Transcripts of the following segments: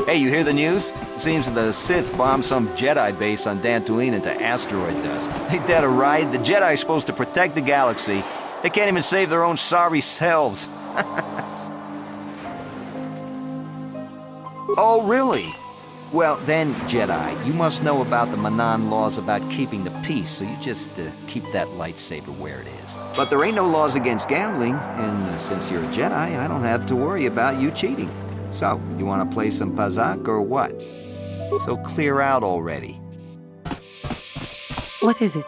Hey, you hear the news? Seems the Sith bombed some Jedi base on Dantooine into asteroid dust. Ain't that a ride? The Jedi are supposed to protect the galaxy. They can't even save their own sorry selves. Oh, really? Well, then, Jedi, you must know about the Manan laws about keeping the peace, so you just keep that lightsaber where it is. But there ain't no laws against gambling, and since you're a Jedi, I don't have to worry about you cheating. So, you want to play some Pazak or what? So clear out already. What is it?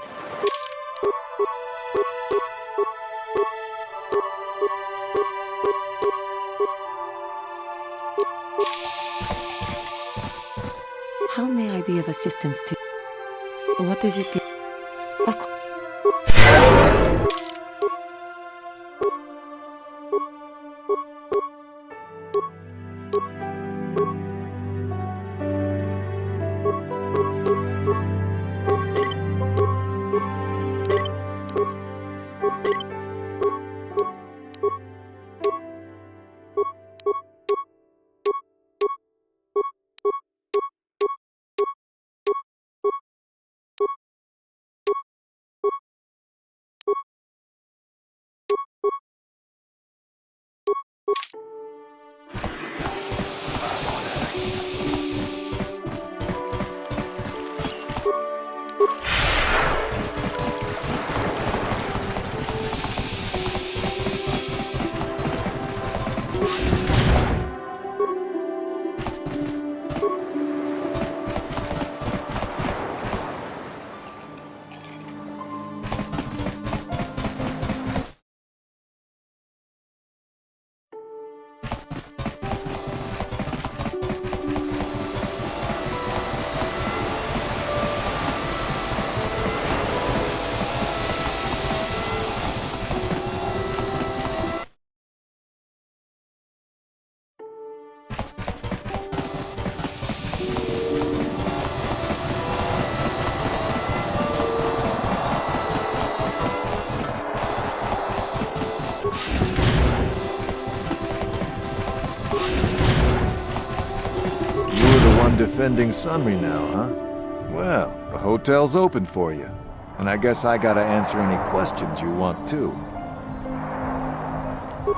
How may I be of assistance to you? What is it? Defending Sunry now, huh? Well, the hotel's open for you. And I guess I gotta answer any questions you want too.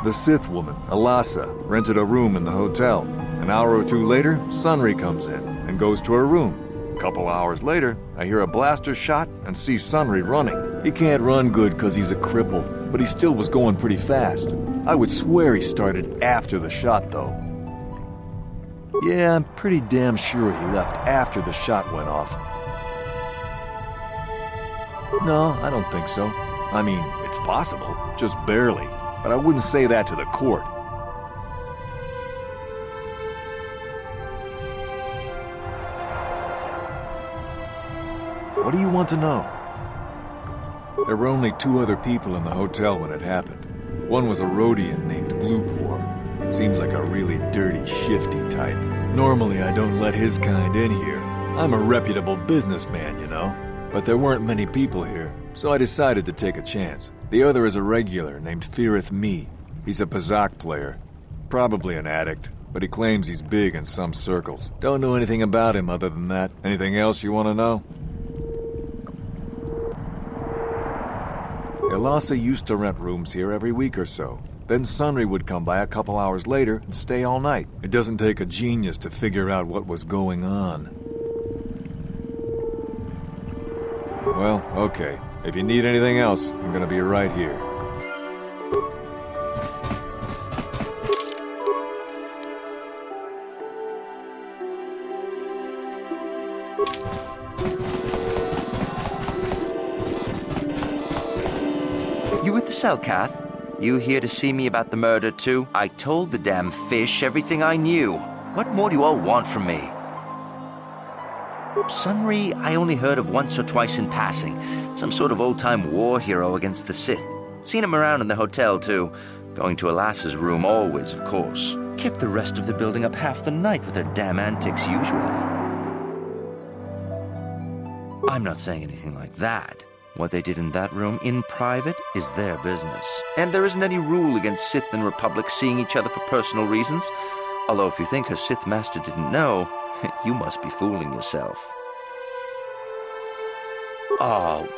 The Sith woman, Alasa, rented a room in the hotel. An hour or two later, Sunry comes in and goes to her room. A couple hours later, I hear a blaster shot and see Sunry running. He can't run good because he's a cripple, but he still was going pretty fast. I would swear he started after the shot, though. Yeah, I'm pretty damn sure he left after the shot went off. No, I don't think so. I mean, it's possible, just barely. But I wouldn't say that to the court. What do you want to know? There were only 2 other people in the hotel when it happened. One was a Rhodian named Glupor. Seems like a really dirty, shifty type. Normally, I don't let his kind in here. I'm a reputable businessman, you know. But there weren't many people here, so I decided to take a chance. The other is a regular named Firith Me. He's a Pazak player. Probably an addict, but he claims he's big in some circles. Don't know anything about him other than that. Anything else you want to know? Alasa used to rent rooms here every week or so. Then Sunry would come by a couple hours later and stay all night. It doesn't take a genius to figure out what was going on. Well, okay. If you need anything else, I'm gonna be right here. You with the Selkath? You here to see me about the murder, too? I told the damn fish everything I knew. What more do you all want from me? Sunry, I only heard of once or twice in passing. Some sort of old-time war hero against the Sith. Seen him around in the hotel, too. Going to Alasa's room always, of course. Kept the rest of the building up half the night with her damn antics usually. I'm not saying anything like that. What they did in that room, in private, is their business. And there isn't any rule against Sith and Republic seeing each other for personal reasons. Although if you think her Sith master didn't know, you must be fooling yourself. Oh,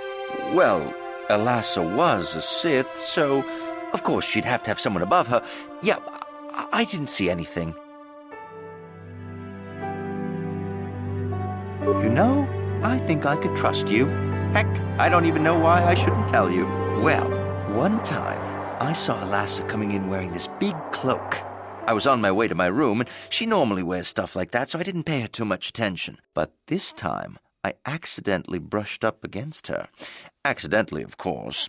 well, Elassa was a Sith, so of course she'd have to have someone above her. Yeah, I didn't see anything. You know, I think I could trust you. Heck, I don't even know why I shouldn't tell you. Well, one time, I saw Elassa coming in wearing this big cloak. I was on my way to my room, and she normally wears stuff like that, so I didn't pay her too much attention. But this time, I accidentally brushed up against her. Accidentally, of course.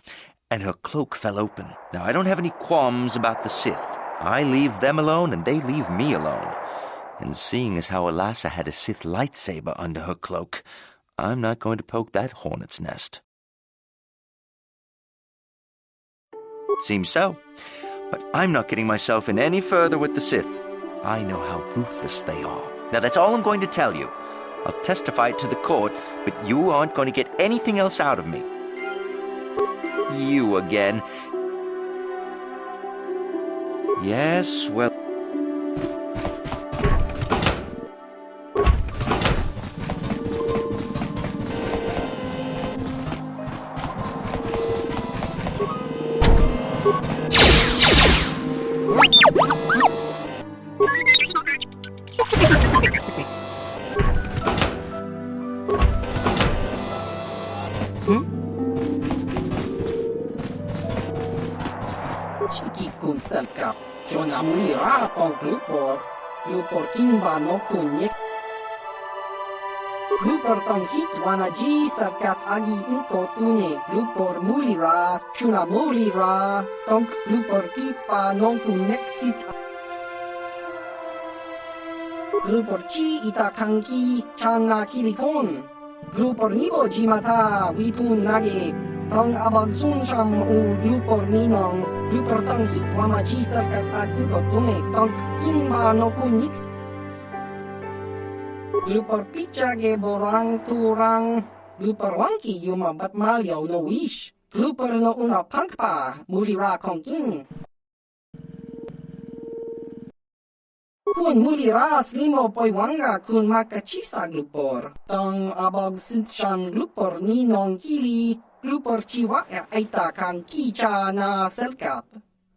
And her cloak fell open. Now, I don't have any qualms about the Sith. I leave them alone, and they leave me alone. And seeing as how Elassa had a Sith lightsaber under her cloak, I'm not going to poke that hornet's nest. Seems so. But I'm not getting myself in any further with the Sith. I know how ruthless they are. Now, that's all I'm going to tell you. I'll testify it to the court, but you aren't going to get anything else out of me. You again. Yes, well... Shiki kun selka, Jona mulira tong glupor kimba no kunyek. Glupor tong hit wanaji selkat agi inko tune, glupor mulira, chuna mulira, tong glupor kipa non kunyek sit. Glupor chi ita kanki, chana kilikon. Glupor nibo jimata, wipun nage. Tong abag sun sham u glupor ninong, glupor tong hit wamaji serkat at iko tune, tong kimba no kunyik. Glupor picha ge borang turang, glupor wangki yuma bat malyaw no wish, glupor no una pangpa, mulira kong king. Kun mulira slimo poi wanga kun makachisa glupor, tong abag sintshang glupor ninong kili, glupor chiwa aita kang kicha na selkat.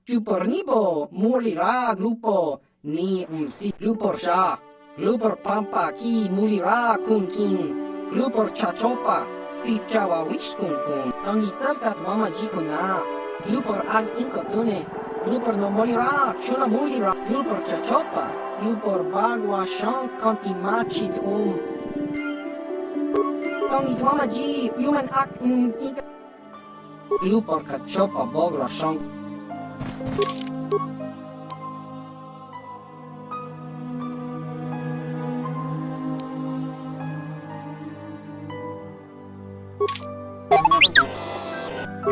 Glupor nibo, mulira glupo, ni si glupor siya. Glupor pampa ki mulira kun king. Glupor chachopa, si chawa wish kun kun. Tangi selkat mama jiko na. Glupor ag inko tune. Glupor no mulira, chuna mulira. Glupor chachopa. Glupor bagwa shank konti machit Tong itwamaji human act in glupor kachopa bogra shank.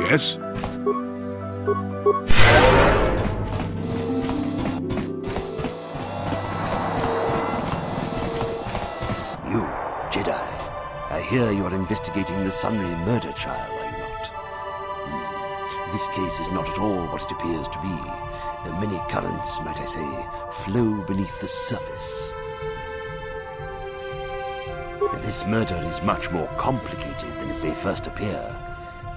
Yes? You, Jedi. I hear you're investigating the Sunry murder trial, are you not? This case is not at all what it appears to be. Many currents, might I say, flow beneath the surface. This murder is much more complicated than it may first appear.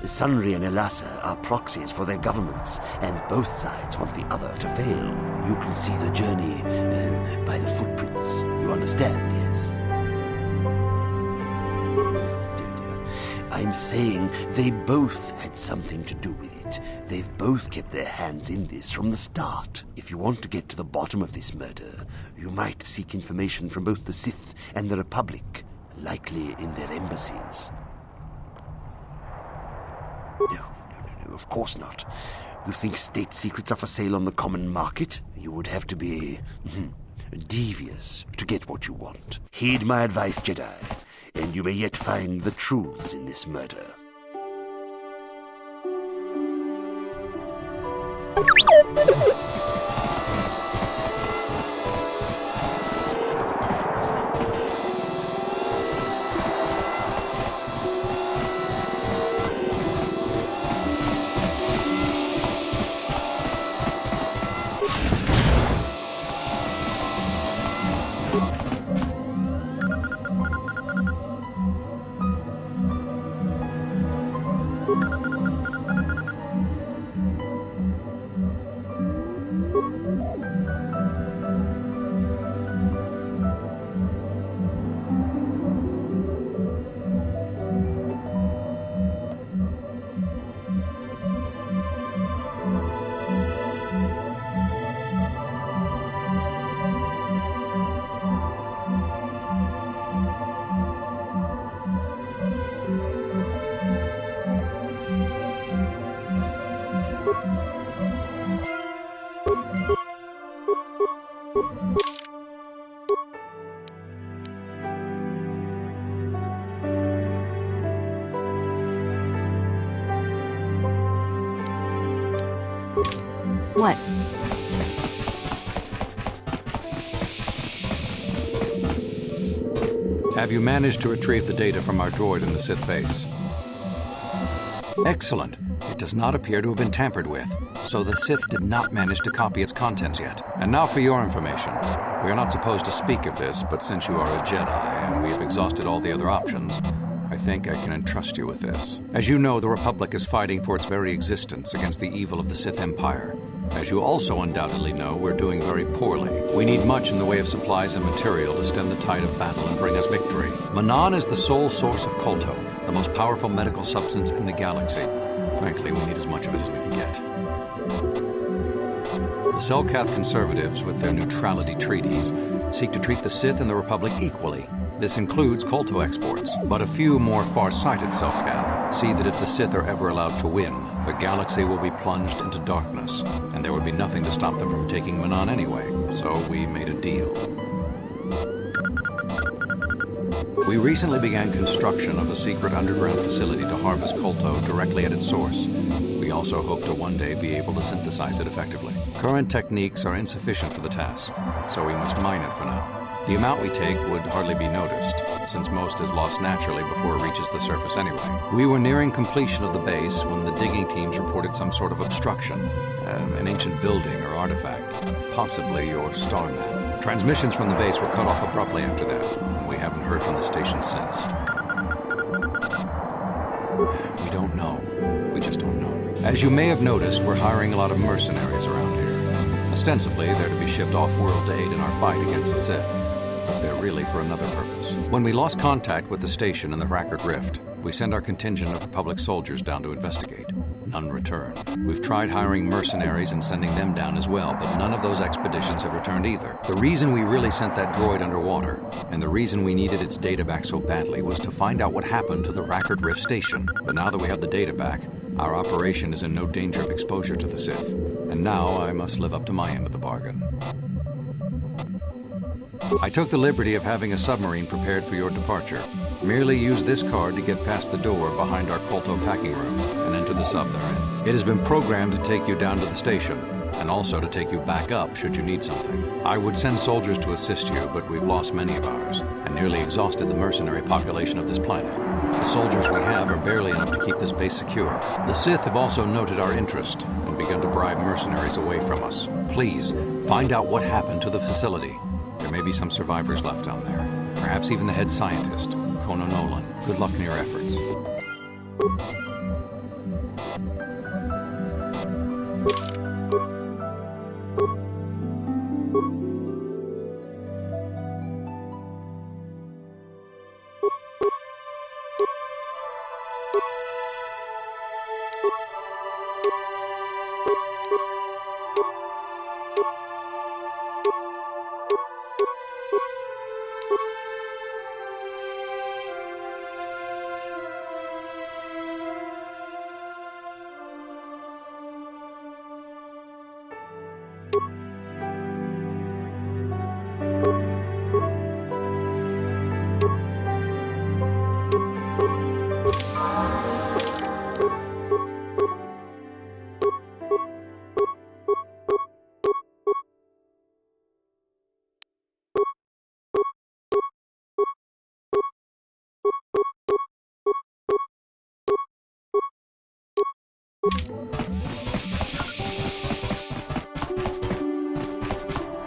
Sunry and Elassa are proxies for their governments, and both sides want the other to fail. You can see the journey by the footprints. You understand, yes? I'm saying they both had something to do with it. They've both kept their hands in this from the start. If you want to get to the bottom of this murder, you might seek information from both the Sith and the Republic, likely in their embassies. No, of course not. You think state secrets are for sale on the common market? You would have to be devious to get what you want. Heed my advice, Jedi, and you may yet find the truths in this murder. What? Have you managed to retrieve the data from our droid in the Sith base? Excellent. It does not appear to have been tampered with, so the Sith did not manage to copy its contents yet. And now for your information. We are not supposed to speak of this, but since you are a Jedi and we have exhausted all the other options, I think I can entrust you with this. As you know, the Republic is fighting for its very existence against the evil of the Sith Empire. As you also undoubtedly know, we're doing very poorly. We need much in the way of supplies and material to stem the tide of battle and bring us victory. Manan is the sole source of KOTOR, the most powerful medical substance in the galaxy. Frankly, we need as much of it as we can get. The Selkath conservatives, with their neutrality treaties, seek to treat the Sith and the Republic equally. This includes Kolto exports, but a few more far-sighted Selkath see that if the Sith are ever allowed to win, the galaxy will be plunged into darkness, and there would be nothing to stop them from taking Manan anyway, so we made a deal. We recently began construction of a secret underground facility to harvest Kolto directly at its source. We also hope to one day be able to synthesize it effectively. Current techniques are insufficient for the task, so we must mine it for now. The amount we take would hardly be noticed, since most is lost naturally before it reaches the surface anyway. We were nearing completion of the base when the digging teams reported some sort of obstruction, an ancient building or artifact, possibly your star map. Transmissions from the base were cut off abruptly after that, and we haven't heard from the station since. We don't know. We just don't know. As you may have noticed, we're hiring a lot of mercenaries around here. Ostensibly, they're to be shipped off-world to aid in our fight against the Sith, but they're really for another purpose. When we lost contact with the station in the Rackard Rift, we sent our contingent of Republic soldiers down to investigate. None returned. We've tried hiring mercenaries and sending them down as well, but none of those expeditions have returned either. The reason we really sent that droid underwater, and the reason we needed its data back so badly, was to find out what happened to the Rackard Rift station. But now that we have the data back, our operation is in no danger of exposure to the Sith. And now I must live up to my end of the bargain. I took the liberty of having a submarine prepared for your departure. Merely use this card to get past the door behind our Kolto packing room and enter the sub therein. It has been programmed to take you down to the station, and also to take you back up should you need something. I would send soldiers to assist you, but we've lost many of ours, and nearly exhausted the mercenary population of this planet. The soldiers we have are barely enough to keep this base secure. The Sith have also noted our interest and begun to bribe mercenaries away from us. Please, find out what happened to the facility. There may be some survivors left down there. Perhaps even the head scientist, Kono Nolan. Good luck in your efforts.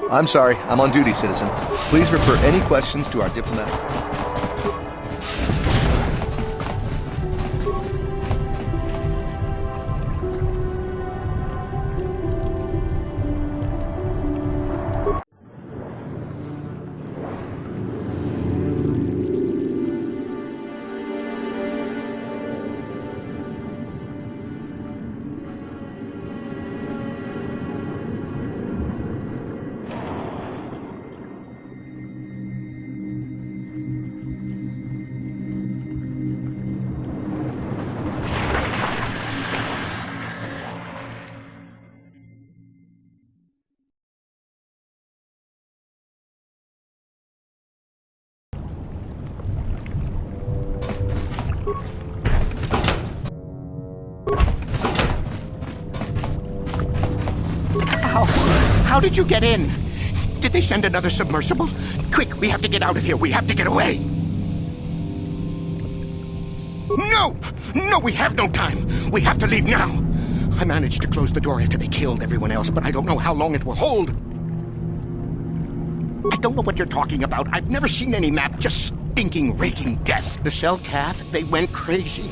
I'm sorry, I'm on duty, citizen. Please refer any questions to our diplomat. How did you get in? Did they send another submersible? Quick, we have to get out of here. We have to get away. No! No, we have no time. We have to leave now. I managed to close the door after they killed everyone else, but I don't know how long it will hold. I don't know what you're talking about. I've never seen any map. Just stinking, raking death. The Cellcath, they went crazy.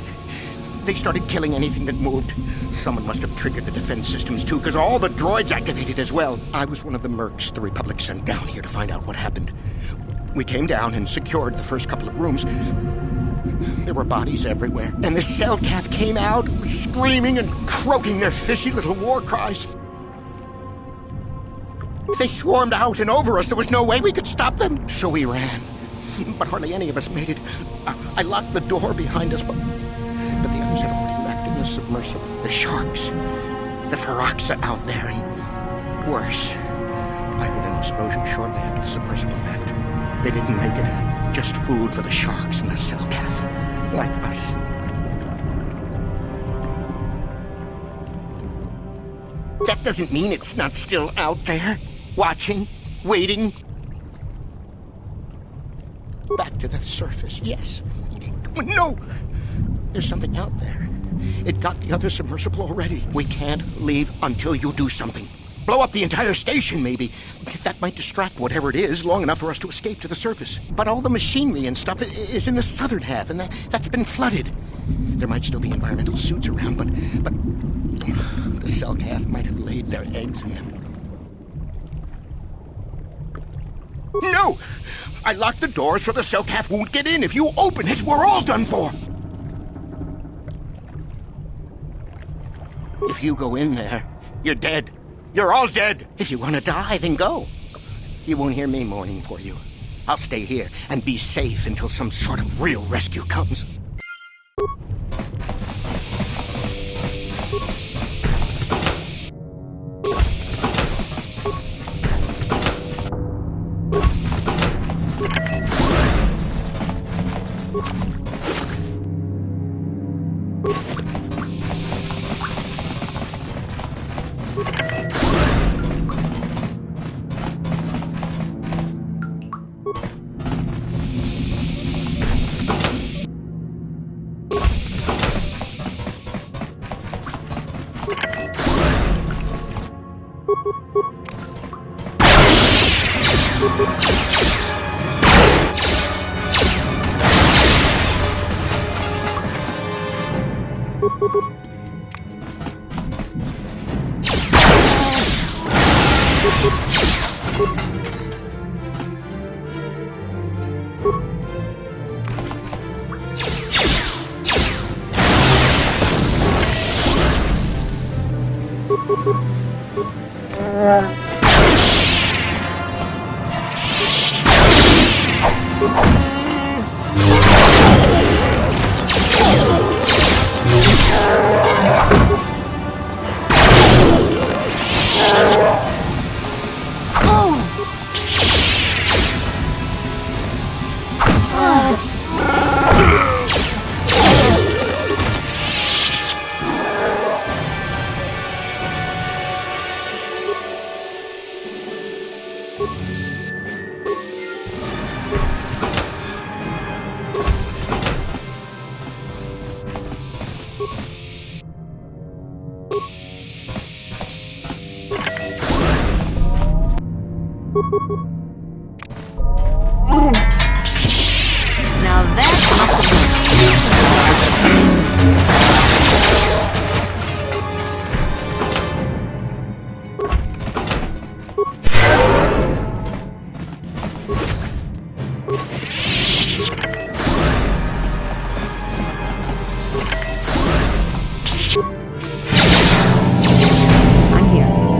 They started killing anything that moved. Someone must have triggered the defense systems too, because all the droids activated as well. I was one of the mercs the Republic sent down here to find out what happened. We came down and secured the first couple of rooms. There were bodies everywhere, and the Cellcath came out, screaming and croaking their fishy little war cries. They swarmed out and over us. There was no way we could stop them. So we ran. But hardly any of us made it. I locked the door behind us, but the others had already left in the submersible. The sharks. The Ferox are out there, and worse. I heard an explosion shortly after the submersible left. They didn't make it. Just food for the sharks and the Cellcath. Like us. That doesn't mean it's not still out there. Watching. Waiting. Back to the surface, yes. No! There's something out there. It got the other submersible already. We can't leave until you do something. Blow up the entire station, maybe. That might distract whatever it is long enough for us to escape to the surface. But all the machinery and stuff is in the southern half, and that's been flooded. There might still be environmental suits around, but the Cellcath might have laid their eggs in them. No! I locked the door so the Cellcath won't get in. If you open it, we're all done for. If you go in there, you're dead. You're all dead. If you want to die, then go. You won't hear me mourning for you. I'll stay here and be safe until some sort of real rescue comes. Now that must I'm here.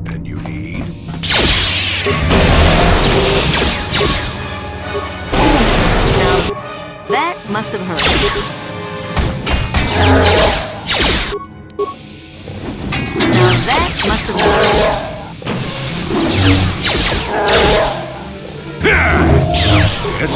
And you need? Now that must have hurt. Now that must have hurt. Yes.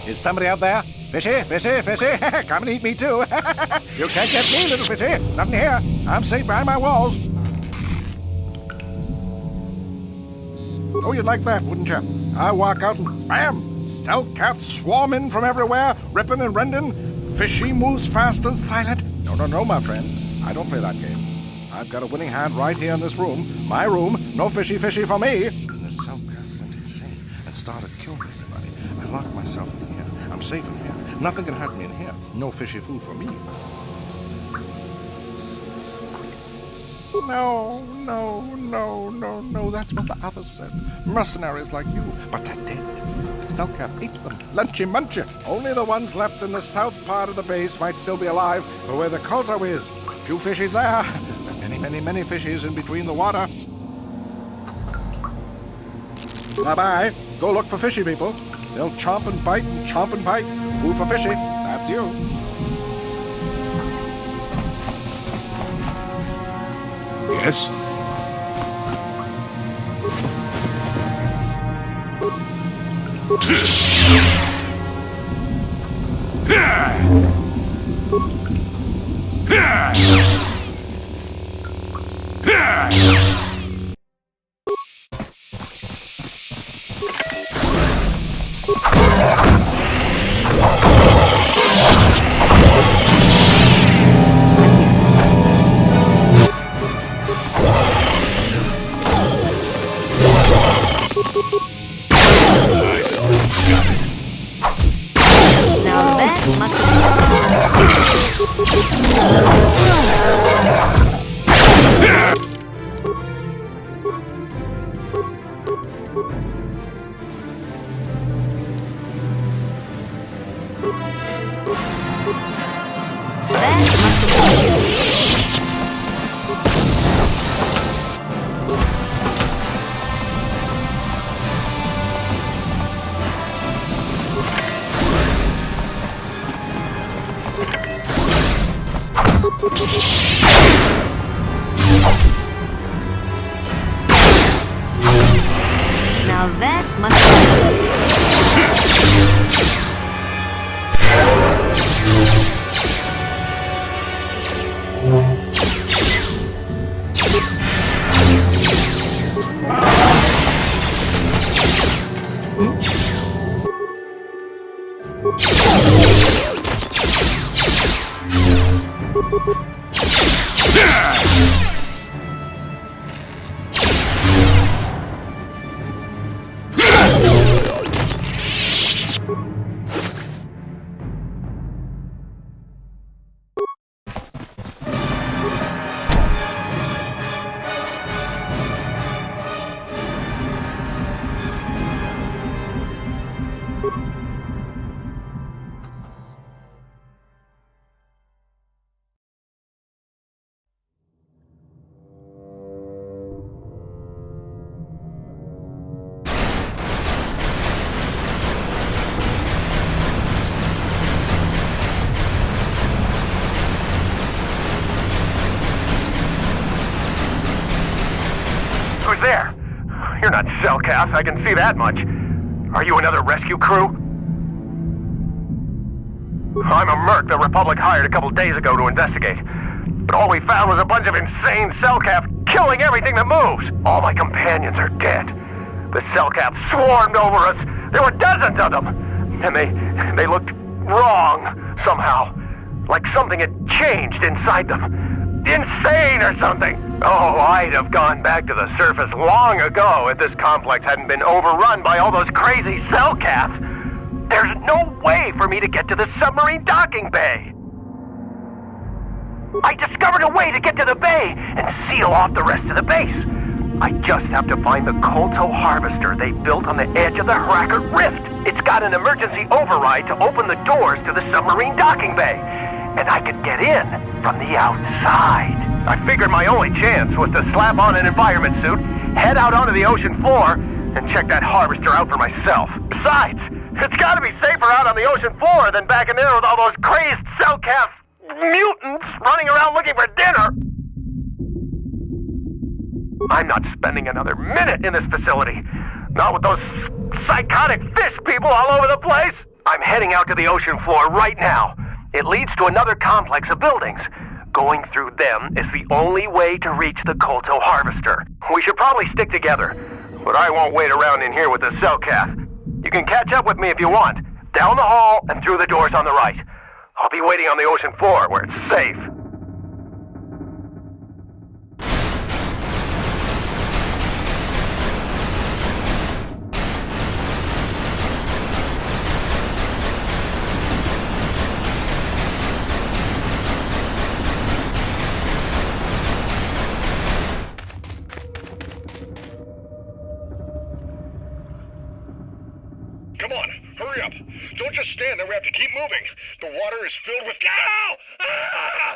Is somebody out there? Fishy, fishy, fishy. Come and eat me too. You can't get me, little fishy. Nothing here. I'm safe behind my walls. Oh, you'd like that, wouldn't you? I walk out and bam! Cell cats swarm in from everywhere, ripping and rending. Fishy moves fast and silent. No, my friend. I don't play that game. I've got a winning hand right here in this room. My room. No fishy for me. And the cell cat went insane and started killing everybody. I locked myself in here. I'm safe in here. Nothing can hurt me in here. No fishy food for me. No. That's what the others said. Mercenaries like you. But they're dead. The cell cat ate them. Lunchy munchy. Only the ones left in the south part of the base might still be alive, or where the KOTOR is. Few fishies there. Many fishies in between the water. Bye-bye. Go look for fishy people. They'll chomp and bite and chomp and bite. Food for fishy. That's you. Yes? Now that must Now that must there? You're not Cellcast, I can see that much. Are you another rescue crew? I'm a merc the Republic hired a couple days ago to investigate. But all we found was a bunch of insane Cellcats killing everything that moves. All my companions are dead. The Cellcats swarmed over us. There were dozens of them. And they looked wrong, somehow. Like something had changed inside them. Insane or something. Oh, I'd have gone back to the surface long ago if this complex hadn't been overrun by all those crazy Cellcats. There's no way for me to get to the submarine docking bay. I discovered a way to get to the bay and seal off the rest of the base. I just have to find the KOTOR harvester they built on the edge of the Hackert Rift. It's got an emergency override to open the doors to the submarine docking bay. And I could get in from the outside. I figured my only chance was to slap on an environment suit, head out onto the ocean floor, and check that harvester out for myself. Besides, it's gotta be safer out on the ocean floor than back in there with all those crazed Cellcast mutants running around looking for dinner. I'm not spending another minute in this facility. Not with those psychotic fish people all over the place. I'm heading out to the ocean floor right now. It leads to another complex of buildings. Going through them is the only way to reach the KOTOR harvester. We should probably stick together, but I won't wait around in here with the Cellcath. You can catch up with me if you want. Down the hall and through the doors on the right. I'll be waiting on the ocean floor where it's safe. Come on, hurry up. Don't just stand there, we have to keep moving. The water is filled with... Ow! Ah!